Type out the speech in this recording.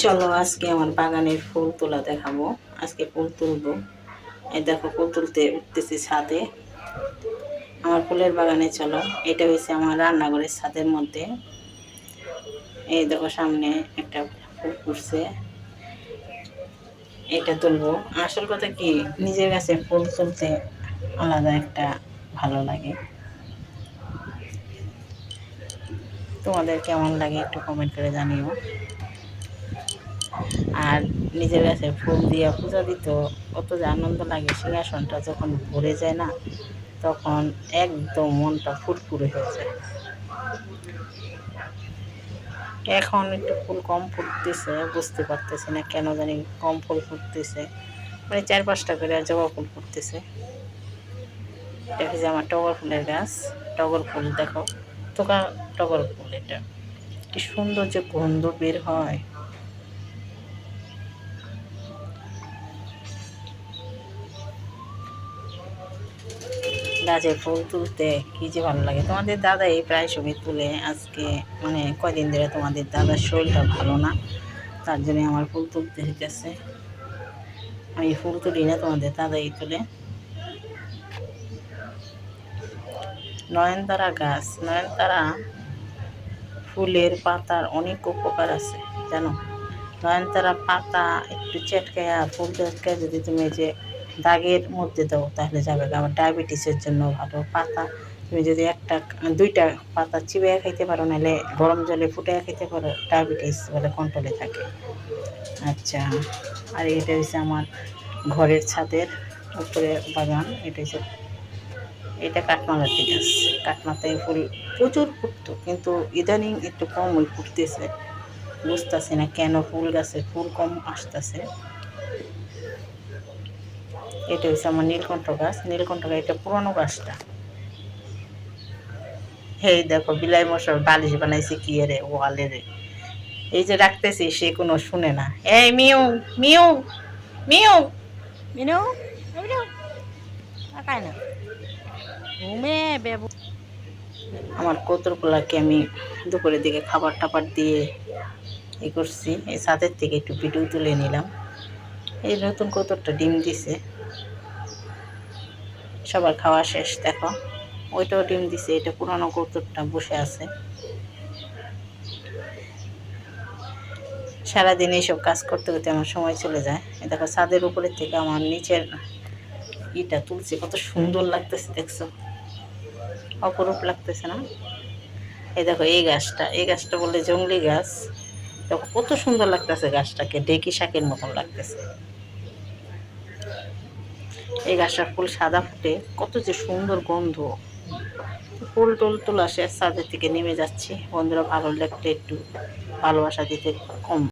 চলো আজকে আমার বাগানের ফুল তোলা দেখাবো। আজকে ফুল তুলবো। এই দেখো ফুল তুলতে উঠতেছি ছাদে। আমার ফুলের বাগানে চলো। এটা হচ্ছে আমার রান্নাঘরের ছাদের মধ্যে। এই দেখো সামনে একটা ফুল ফুটছে, এটা তুলবো। আসল কথা কি, নিজের কাছে ফুল তুলতে আলাদা একটা ভালো লাগে। তোমাদের কেমন লাগে একটু কমেন্ট করে জানিও। আর নিজের কাছে ফুল দিয়ে পূজা দিত কত যে আনন্দ লাগে, সিংহাসনটা যখন ভরে যায় না, তখন একদম মনটা ফুরফুরে হয়ে যায়। এখন একটু ফুল কম ফুটতেছে, বুঝতে পারতেছি না কেন জানি কম ফুল ফুটতেছে, মানে 4-5টা করে জবা ফুল ফুটতেছে। দেখি যে আমার টগর ফুলের গাছ, টগর ফুল দেখো, তোকা টগর ফুল, এটা কি সুন্দর যে গন্ধ বের হয়। গাছের ফুল তুলতে কি যে ভালো লাগে। তোমাদের দাদা এই প্রায় সময় তুলে, আজকে মানে কয়দিন ধরে তোমাদের দাদার শরীরটা ভালো না, তার জন্য আমার ফুল তুলতে হইতেছে। আমি ফুল তুলি না, তোমাদের দাদাই তুলে। নয়নতারা গাছ, নয়নতারা ফুলের পাতার অনেক উপকার আছে জানো। নয়নতারা পাতা একটু চেটকায়া, ফুল চেটকায় যদি তুমি যে দাগের মধ্যে দাও তাহলে যাবে। আবার ডায়াবেটিসের জন্য ভালো। পাতা তুমি যদি 1-2টা পাতা চিবিয়ে খাইতে পারো, নাহলে গরম জলে ফুটিয়ে খাইতে পারো, ডায়াবেটিস বলে কন্ট্রোলে থাকে। আচ্ছা, আর এটা হচ্ছে আমার ঘরের ছাদের উপরে বাগান। এটা কাঠমালাতি গাছ। কাঠমালাতি ফুল প্রচুর ফুটতো, কিন্তু ইদানিং একটু কম ফুটতেছে। বুঝতেছি না কেন ফুল গাছে ফুল কম আসতেছে। এটা হচ্ছে আমার নীলকণ্ঠ গাছ। নীলকণ্ঠ গাছ, এটা পুরনো গাছটা। এই দেখো বিলাই মশার বালিশ বানাইছে কি রে ওয়ালে রে। এই যে রাখতেছি সে কোনো শুনে না। এই mu mu mu Minu, Minu তাকায় না, ঘুমে বেব। আমার কতরগুলাকে আমি দুপুরের দিকে খাবার টাবার দিয়ে করছি। এই ছাদের থেকে একটু ভিডিও তুলে নিলাম। এই নতুন কতরটা ডিম দিছে, সবার খাওয়া শেষ। দেখো ওইটাও ডিম দিছে, এটা পুরানো কৌতুকটা বসে আছে। সারাদিন এইসব কাজ করতে করতে আমার সময় চলে যায়। দেখো ছাদের উপরের থেকে আমার নিচের ইটা তুলছে, কত সুন্দর লাগতেছে দেখছো, অপরূপ লাগতেছে না? এই দেখো এই গাছটা বলে জংলি গাছ। দেখো কত সুন্দর লাগতেছে গাছটাকে, ডেকি শাকের মতন লাগতেছে। এই গাছটার ফুল সাদা ফুটে, কত যে সুন্দর গন্ধ। ফুল টুল তোলা শেষ, ছাদের থেকে নেমে যাচ্ছি। বন্ধুরা ভালো লাগলে একটু ভালোবাসা দিতে কম